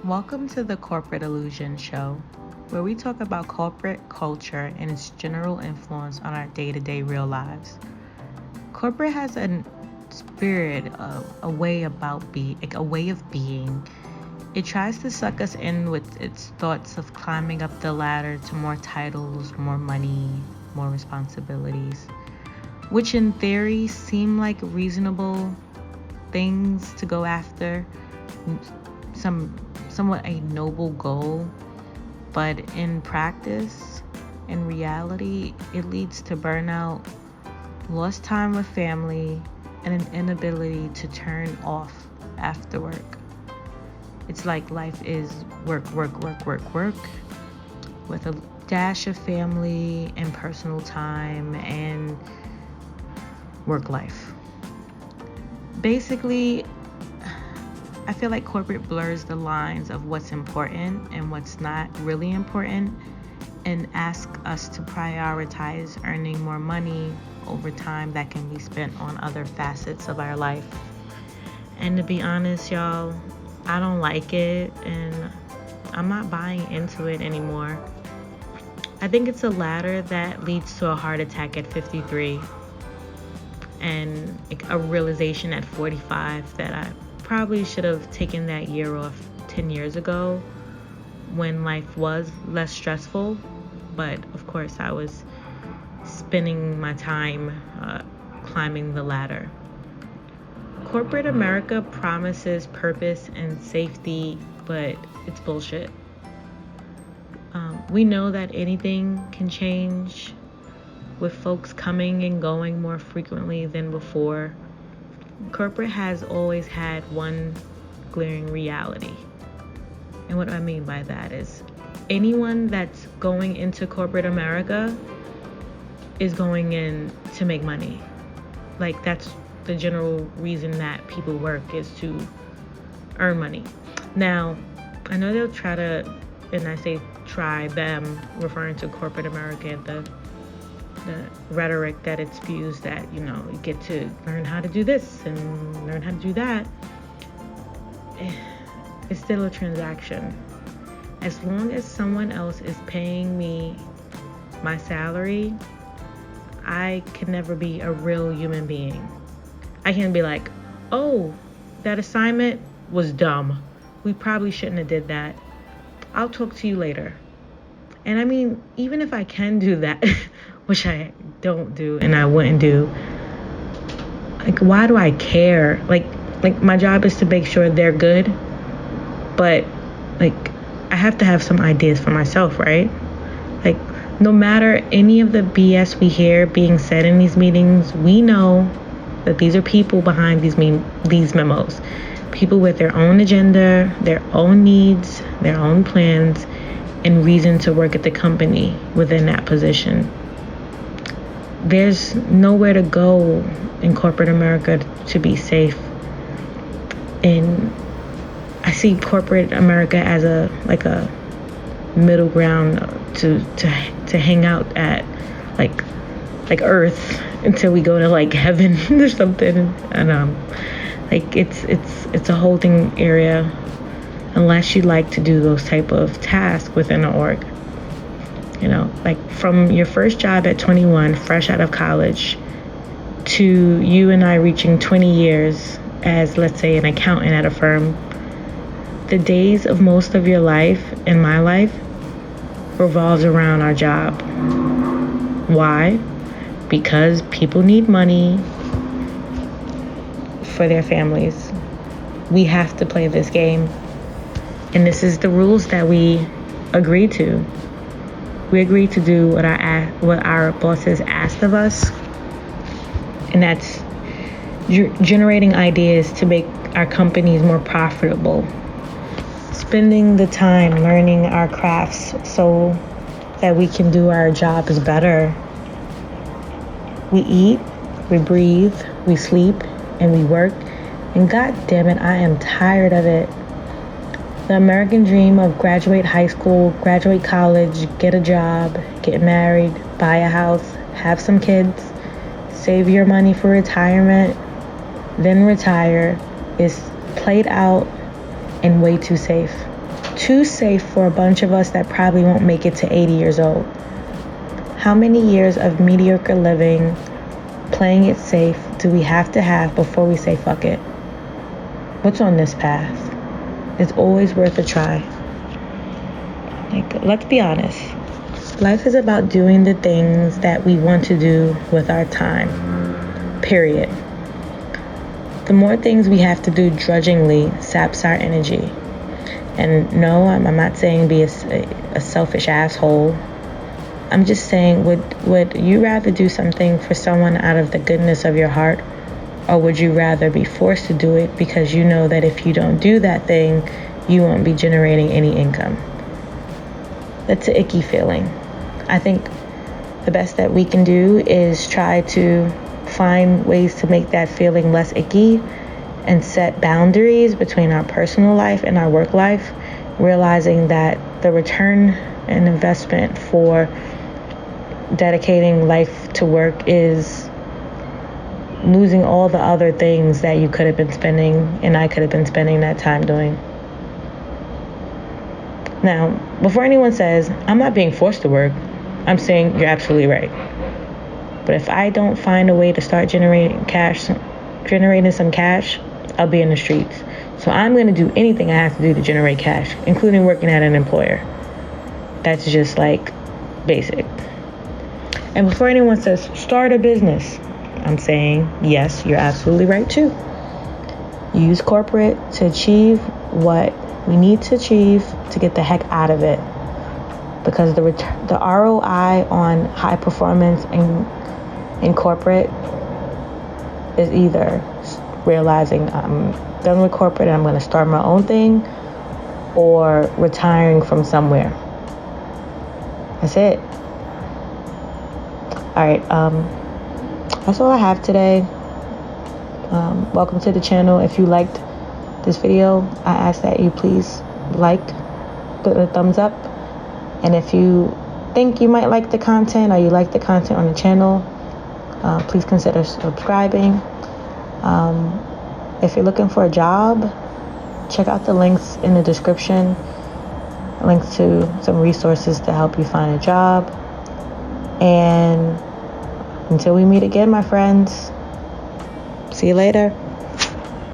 Welcome to the Corporate Illusion Show, where we talk about corporate culture and its general influence on our day-to-day real lives. Corporate has a spirit, a way a way of being. It tries to suck us in with its thoughts of climbing up the ladder to more titles, more money, more responsibilities, which in theory seem like reasonable things to go after, somewhat a noble goal, but in practice, in reality, it leads to burnout, lost time with family, and an inability to turn off after work. It's like life is work, work, work, work, work, with a dash of family and personal time and work life. Basically, I feel like corporate blurs the lines of what's important and what's not really important and asks us to prioritize earning more money over time that can be spent on other facets of our life. And to be honest, y'all, I don't like it and I'm not buying into it anymore. I think it's a ladder that leads to a heart attack at 53 and a realization at 45 that I probably should have taken that year off 10 years ago when life was less stressful. But of course, I was spending my time climbing the ladder. Corporate America promises purpose and safety, but it's bullshit. We know that anything can change with folks coming and going more frequently than before. Corporate has always had one glaring reality. And what I mean by that is anyone that's going into corporate America is going in to make money. Like, that's the general reason that people work, is to earn money. Now, I know they'll try to, and I say try, them, referring to corporate America, the rhetoric that it spews that, you get to learn how to do this and learn how to do that. It's still a transaction. As long as someone else is paying me my salary, I can never be a real human being. I can be like, oh, that assignment was dumb. We probably shouldn't have did that. I'll talk to you later. And I mean, even if I can do that, which I don't do and I wouldn't do, like, why do I care? Like my job is to make sure they're good, but like, I have to have some ideas for myself, right? Like, no matter any of the BS we hear being said in these meetings, we know that these are people behind these memos. People with their own agenda, their own needs, their own plans, and reason to work at the company within that position. There's nowhere to go in corporate America to be safe. And I see corporate America as a middle ground to hang out at, like Earth, until we go to like heaven or something. And it's a holding area unless you like to do those type of tasks within an org. Like from your first job at 21, fresh out of college, to you and I reaching 20 years as, let's say, an accountant at a firm, the days of most of your life and my life revolves around our job. Why? Because people need money for their families. We have to play this game. And this is the rules that we agreed to. We agreed to do what our bosses asked of us. And that's generating ideas to make our companies more profitable. Spending the time learning our crafts so that we can do our jobs better. We eat, we breathe, we sleep, and we work. And God damn it, I am tired of it. The American dream of graduate high school, graduate college, get a job, get married, buy a house, have some kids, save your money for retirement, then retire, is played out and way too safe. Too safe for a bunch of us that probably won't make it to 80 years old. How many years of mediocre living, playing it safe, do we have to have before we say fuck it? What's on this path? It's always worth a try. Like, let's be honest. Life is about doing the things that we want to do with our time. Period. The more things we have to do drudgingly saps our energy. And no, I'm not saying be a selfish asshole. I'm just saying, would you rather do something for someone out of the goodness of your heart? Or would you rather be forced to do it because you know that if you don't do that thing, you won't be generating any income? That's an icky feeling. I think the best that we can do is try to find ways to make that feeling less icky and set boundaries between our personal life and our work life, realizing that the return and investment for dedicating life to work is losing all the other things that you could have been spending and I could have been spending that time doing. Now, before anyone says, I'm not being forced to work, I'm saying you're absolutely right. But if I don't find a way to start generating some cash, I'll be in the streets. So I'm going to do anything I have to do to generate cash, including working at an employer. That's just like basic. And before anyone says, start a business, I'm saying, yes, you're absolutely right too. Use corporate to achieve what we need to achieve to get the heck out of it. Because the ROI on high performance in corporate is either realizing I'm done with corporate and I'm going to start my own thing, or retiring from somewhere. That's it. All right. That's all I have today. Welcome to the channel. If you liked this video, I ask that you please put a thumbs up. And if you think you might like the content or you like the content on the channel, please consider subscribing. If you're looking for a job, check out the links in the description, links to some resources to help you find a job. And until we meet again, my friends, see you later.